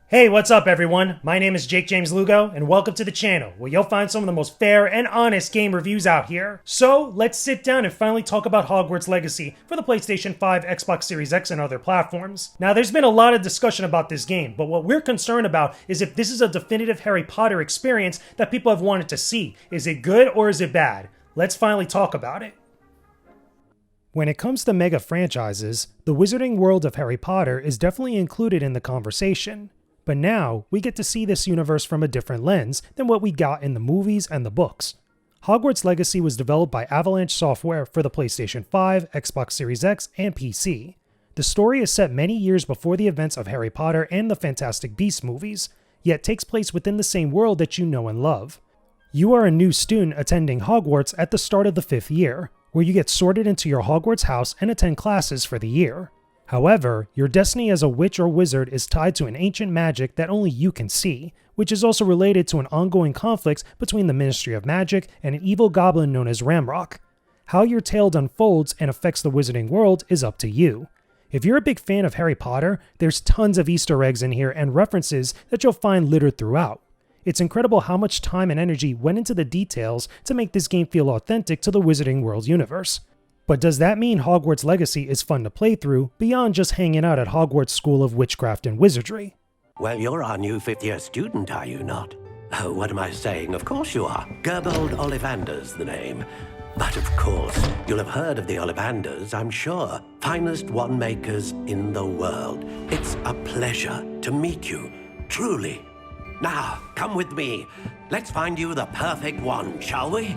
Hey, what's up everyone? My name is Jakejames Lugo, and welcome to the channel, where you'll find some of the most fair and honest game reviews out here. So, let's sit down and finally talk about Hogwarts Legacy for the PlayStation 5, Xbox Series X, and other platforms. Now, there's been a lot of discussion about this game, but what we're concerned about is if this is a definitive Harry Potter experience that people have wanted to see. Is it good or is it bad? Let's finally talk about it. When it comes to mega franchises, the wizarding world of Harry Potter is definitely included in the conversation. But now, we get to see this universe from a different lens than what we got in the movies and the books. Hogwarts Legacy was developed by Avalanche Software for the PlayStation 5, Xbox Series X, and PC. The story is set many years before the events of Harry Potter and the Fantastic Beasts movies, yet takes place within the same world that you know and love. You are a new student attending Hogwarts at the start of the 5th year, where you get sorted into your Hogwarts house and attend classes for the year. However, your destiny as a witch or wizard is tied to an ancient magic that only you can see, which is also related to an ongoing conflict between the Ministry of Magic and an evil goblin known as Ramrock. How your tale unfolds and affects the wizarding world is up to you. If you're a big fan of Harry Potter, there's tons of Easter eggs in here and references that you'll find littered throughout. It's incredible how much time and energy went into the details to make this game feel authentic to the Wizarding World universe. But does that mean Hogwarts Legacy is fun to play through beyond just hanging out at Hogwarts School of Witchcraft and Wizardry? Well, you're our new 5th-year student, are you not? Oh, what am I saying? Of course you are. Gerbold Ollivander's the name. But of course, you'll have heard of the Ollivanders, I'm sure. Finest wand-makers in the world. It's a pleasure to meet you, truly. Now, come with me. Let's find you the perfect wand, shall we?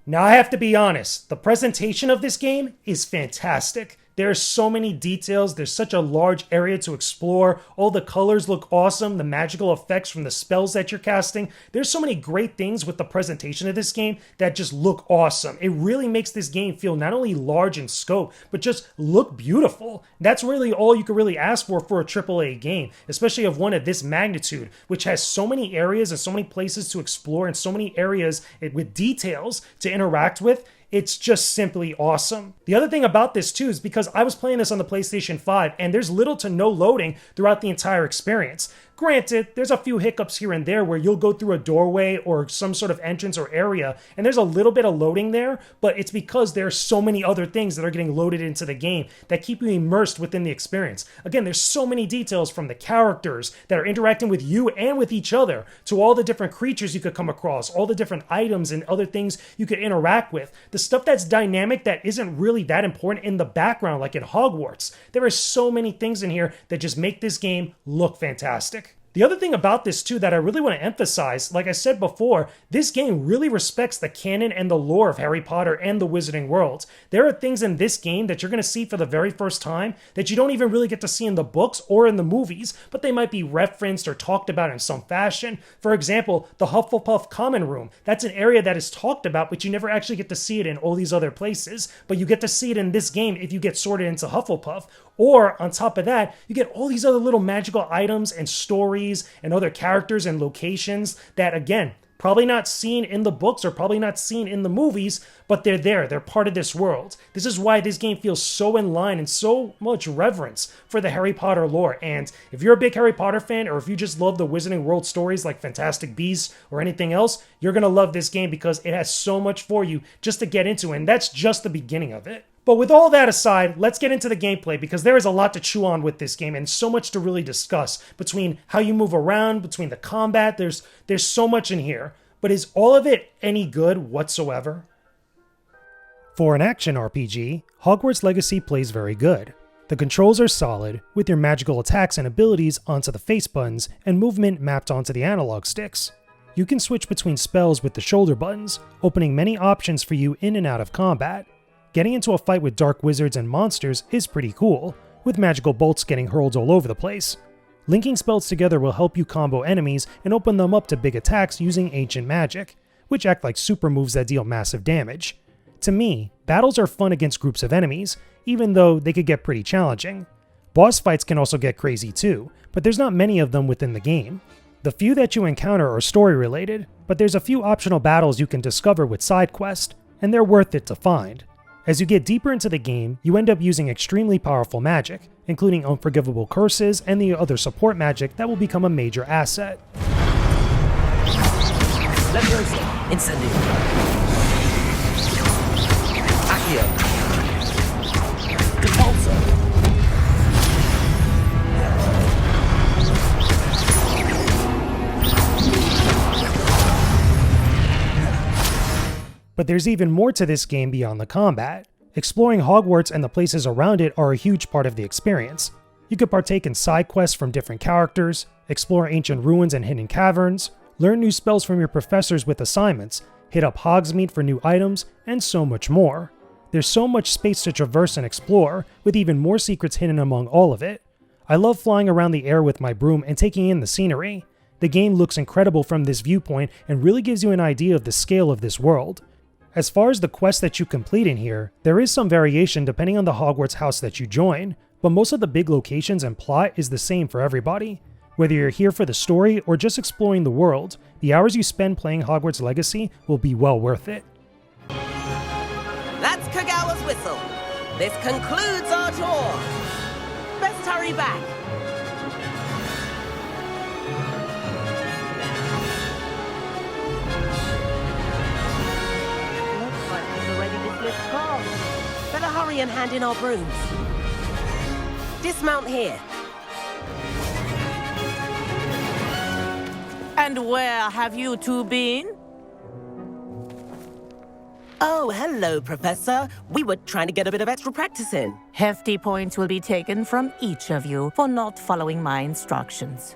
Now I have to be honest, the presentation of this game is fantastic. There are so many details, there's such a large area to explore, all the colors look awesome, the magical effects from the spells that you're casting. There's so many great things with the presentation of this game that just look awesome. It really makes this game feel not only large in scope, but just look beautiful. That's really all you could really ask for a AAA game, especially of one of this magnitude, which has so many areas and so many places to explore and so many areas with details to interact with. It's just simply awesome. The other thing about this too is because I was playing this on the PlayStation 5 and there's little to no loading throughout the entire experience. Granted, there's a few hiccups here and there where you'll go through a doorway or some sort of entrance or area, and there's a little bit of loading there, but it's because there are so many other things that are getting loaded into the game that keep you immersed within the experience. Again, there's so many details from the characters that are interacting with you and with each other, to all the different creatures you could come across, all the different items and other things you could interact with. The stuff that's dynamic that isn't really that important in the background, like in Hogwarts. There are so many things in here that just make this game look fantastic. The other thing about this too that I really want to emphasize, like I said before, this game really respects the canon and the lore of Harry Potter and the Wizarding World. There are things in this game that you're going to see for the very first time that you don't even really get to see in the books or in the movies, but they might be referenced or talked about in some fashion. For example, the Hufflepuff Common Room. That's an area that is talked about, but you never actually get to see it in all these other places, but you get to see it in this game if you get sorted into Hufflepuff. Or, on top of that, you get all these other little magical items and stories and other characters and locations that, again, probably not seen in the books or probably not seen in the movies, but they're there. They're part of this world. This is why this game feels so in line and so much reverence for the Harry Potter lore. And if you're a big Harry Potter fan, or if you just love the Wizarding World stories like Fantastic Beasts or anything else, you're going to love this game because it has so much for you just to get into, and that's just the beginning of it. But with all that aside, let's get into the gameplay because there is a lot to chew on with this game and so much to really discuss between how you move around, between the combat. There's so much in here. But is all of it any good whatsoever? For an action RPG, Hogwarts Legacy plays very good. The controls are solid, with your magical attacks and abilities onto the face buttons and movement mapped onto the analog sticks. You can switch between spells with the shoulder buttons, opening many options for you in and out of combat. Getting into a fight with dark wizards and monsters is pretty cool, with magical bolts getting hurled all over the place. Linking spells together will help you combo enemies and open them up to big attacks using ancient magic, which act like super moves that deal massive damage. To me, battles are fun against groups of enemies, even though they could get pretty challenging. Boss fights can also get crazy too, but there's not many of them within the game. The few that you encounter are story related, but there's a few optional battles you can discover with side quests, and they're worth it to find. As you get deeper into the game, you end up using extremely powerful magic, including unforgivable curses and the other support magic that will become a major asset. Leviosa, Incendio. Accio. Depulso. But there's even more to this game beyond the combat. Exploring Hogwarts and the places around it are a huge part of the experience. You could partake in side quests from different characters, explore ancient ruins and hidden caverns, learn new spells from your professors with assignments, hit up Hogsmeade for new items, and so much more. There's so much space to traverse and explore, with even more secrets hidden among all of it. I love flying around the air with my broom and taking in the scenery. The game looks incredible from this viewpoint and really gives you an idea of the scale of this world. As far as the quests that you complete in here, there is some variation depending on the Hogwarts house that you join, but most of the big locations and plot is the same for everybody. Whether you're here for the story or just exploring the world, the hours you spend playing Hogwarts Legacy will be well worth it. That's Kagawa's whistle. This concludes our tour. Best hurry back. Looks like we've already dismissed guards. Better hurry and hand in our brooms. Dismount here. And where have you two been? Oh, hello, Professor. We were trying to get a bit of extra practice in. Hefty points will be taken from each of you for not following my instructions.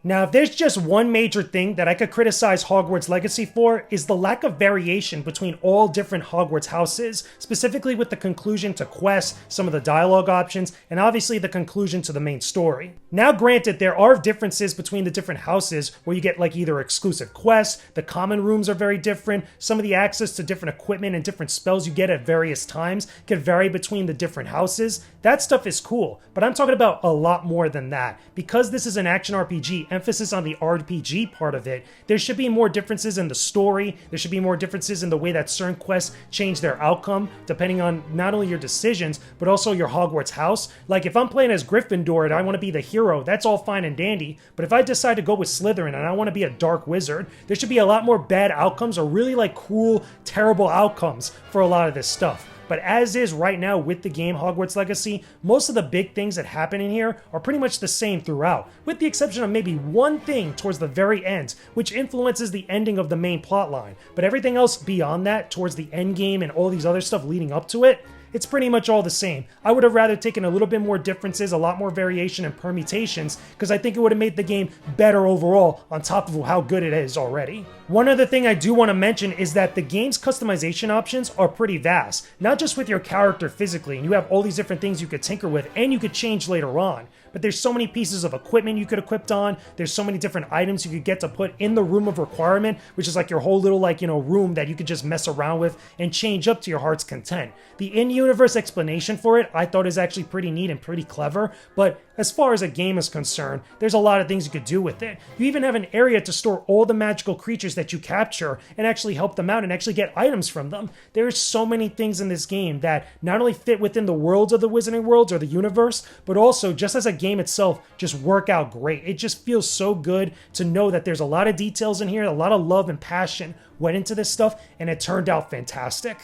Now, if there's just one major thing that I could criticize Hogwarts Legacy for, is the lack of variation between all different Hogwarts houses, specifically with the conclusion to quests, some of the dialogue options, and obviously the conclusion to the main story. Now granted, there are differences between the different houses where you get like either exclusive quests, the common rooms are very different, some of the access to different equipment and different spells you get at various times can vary between the different houses. That stuff is cool, but I'm talking about a lot more than that. Because this is an action RPG, emphasis on the RPG part of it, there should be more differences in the story, there should be more differences in the way that certain quests change their outcome, depending on not only your decisions, but also your Hogwarts house. Like if I'm playing as Gryffindor and I want to be the hero, that's all fine and dandy, but if I decide to go with Slytherin and I want to be a dark wizard, there should be a lot more bad outcomes or really like cruel, terrible outcomes for a lot of this stuff. But as is right now with the game Hogwarts Legacy, most of the big things that happen in here are pretty much the same throughout, with the exception of maybe one thing towards the very end, which influences the ending of the main plotline. But everything else beyond that, towards the end game and all these other stuff leading up to it, it's pretty much all the same. I would have rather taken a little bit more differences, a lot more variation and permutations, because I think it would have made the game better overall on top of how good it is already. One other thing I do want to mention is that the game's customization options are pretty vast, not just with your character physically, and you have all these different things you could tinker with and you could change later on. But there's so many pieces of equipment you could equip on, there's so many different items you could get to put in the room of requirement, which is like your whole little room that you could just mess around with and change up to your heart's content. The in-universe explanation for it I thought is actually pretty neat and pretty clever, but as far as a game is concerned, there's a lot of things you could do with it. You even have an area to store all the magical creatures that you capture and actually help them out and actually get items from them. There's so many things in this game that not only fit within the worlds of the Wizarding Worlds or the universe, but also just as a game itself just work out great. It just feels so good to know that there's a lot of details in here, a lot of love and passion went into this stuff, and it turned out fantastic.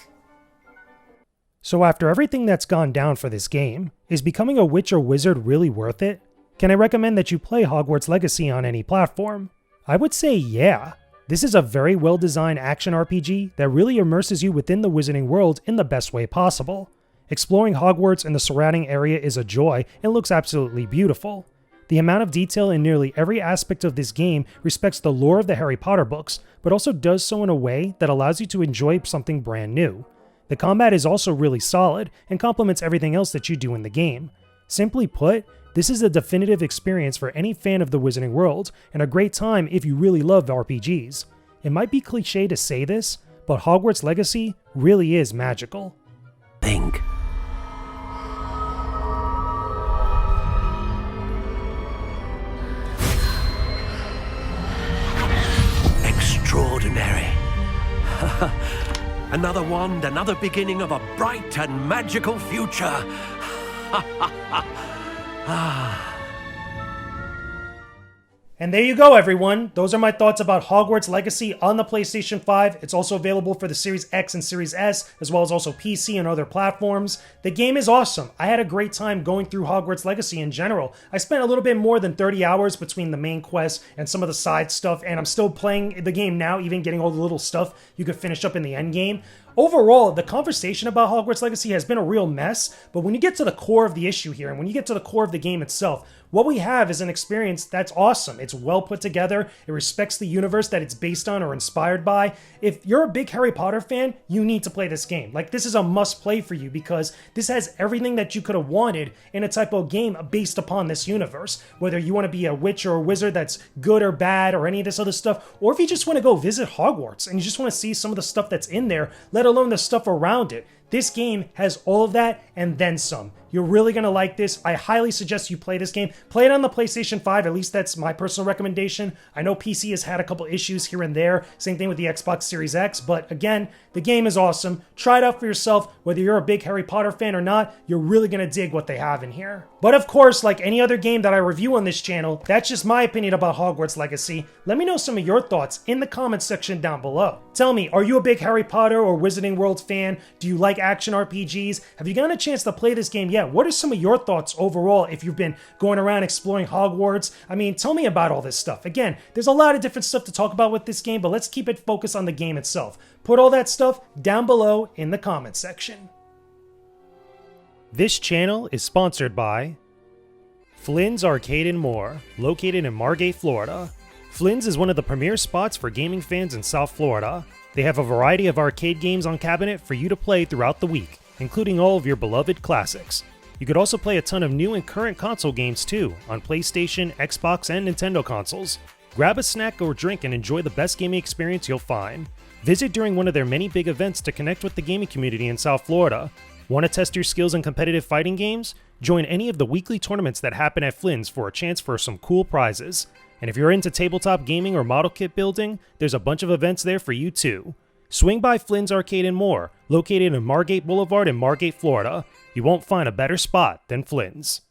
So after everything that's gone down for this game, is becoming a witch or wizard really worth it? Can I recommend that you play Hogwarts Legacy on any platform? I would say yeah. This is a very well designed action RPG that really immerses you within the Wizarding World in the best way possible. Exploring Hogwarts and the surrounding area is a joy and looks absolutely beautiful. The amount of detail in nearly every aspect of this game respects the lore of the Harry Potter books, but also does so in a way that allows you to enjoy something brand new. The combat is also really solid and complements everything else that you do in the game. Simply put, this is a definitive experience for any fan of the Wizarding World, and a great time if you really love RPGs. It might be cliche to say this, but Hogwarts Legacy really is magical. Think. Extraordinary. Another wand, another beginning of a bright and magical future. And there you go, everyone. Those are my thoughts about Hogwarts Legacy on the PlayStation 5. It's also available for the Series X and Series S, as well as also PC and other platforms. The game is awesome. I had a great time going through Hogwarts Legacy in general. I spent a little bit more than 30 hours between the main quest and some of the side stuff, and I'm still playing the game now, even getting all the little stuff you could finish up in the end game. Overall, the conversation about Hogwarts Legacy has been a real mess, but when you get to the core of the issue here, and when you get to the core of the game itself, what we have is an experience that's awesome. It's well put together, it respects the universe that it's based on or inspired by. If you're a big Harry Potter fan, you need to play this game. Like, this is a must play for you because this has everything that you could have wanted in a type of game based upon this universe. Whether you want to be a witch or a wizard that's good or bad or any of this other stuff, or if you just want to go visit Hogwarts and you just want to see some of the stuff that's in there, let alone the stuff around it. This game has all of that and then some. You're really going to like this. I highly suggest you play this game. Play it on the PlayStation 5, at least that's my personal recommendation. I know PC has had a couple issues here and there. Same thing with the Xbox Series X, but again, the game is awesome. Try it out for yourself. Whether you're a big Harry Potter fan or not, you're really going to dig what they have in here. But of course, like any other game that I review on this channel, that's just my opinion about Hogwarts Legacy. Let me know some of your thoughts in the comments section down below. Tell me, are you a big Harry Potter or Wizarding World fan? Do you like action RPGs? Have you gotten a chance to play this game yet? What are some of your thoughts overall if you've been going around exploring Hogwarts? I mean, tell me about all this stuff. Again, there's a lot of different stuff to talk about with this game, but let's keep it focused on the game itself. Put all that stuff down below in the comments section. This channel is sponsored by Flynn's Arcade and More, located in Margate, Florida. Flynn's is one of the premier spots for gaming fans in South Florida. They have a variety of arcade games on cabinet for you to play throughout the week, including all of your beloved classics. You could also play a ton of new and current console games too, on PlayStation, Xbox, and Nintendo consoles. Grab a snack or drink and enjoy the best gaming experience you'll find. Visit during one of their many big events to connect with the gaming community in South Florida. Want to test your skills in competitive fighting games? Join any of the weekly tournaments that happen at Flynn's for a chance for some cool prizes. And if you're into tabletop gaming or model kit building, there's a bunch of events there for you too. Swing by Flynn's Arcade and More, located in Margate Boulevard in Margate, Florida. You won't find a better spot than Flynn's.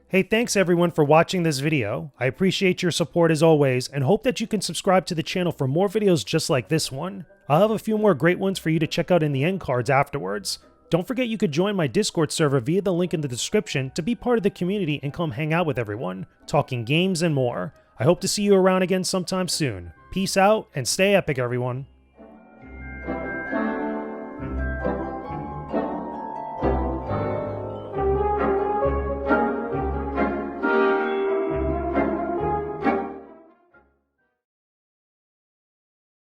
Hey, thanks everyone for watching this video. I appreciate your support as always, and hope that you can subscribe to the channel for more videos just like this one. I'll have a few more great ones for you to check out in the end cards afterwards. Don't forget you could join my Discord server via the link in the description to be part of the community and come hang out with everyone, talking games and more. I hope to see you around again sometime soon. Peace out and stay epic, everyone.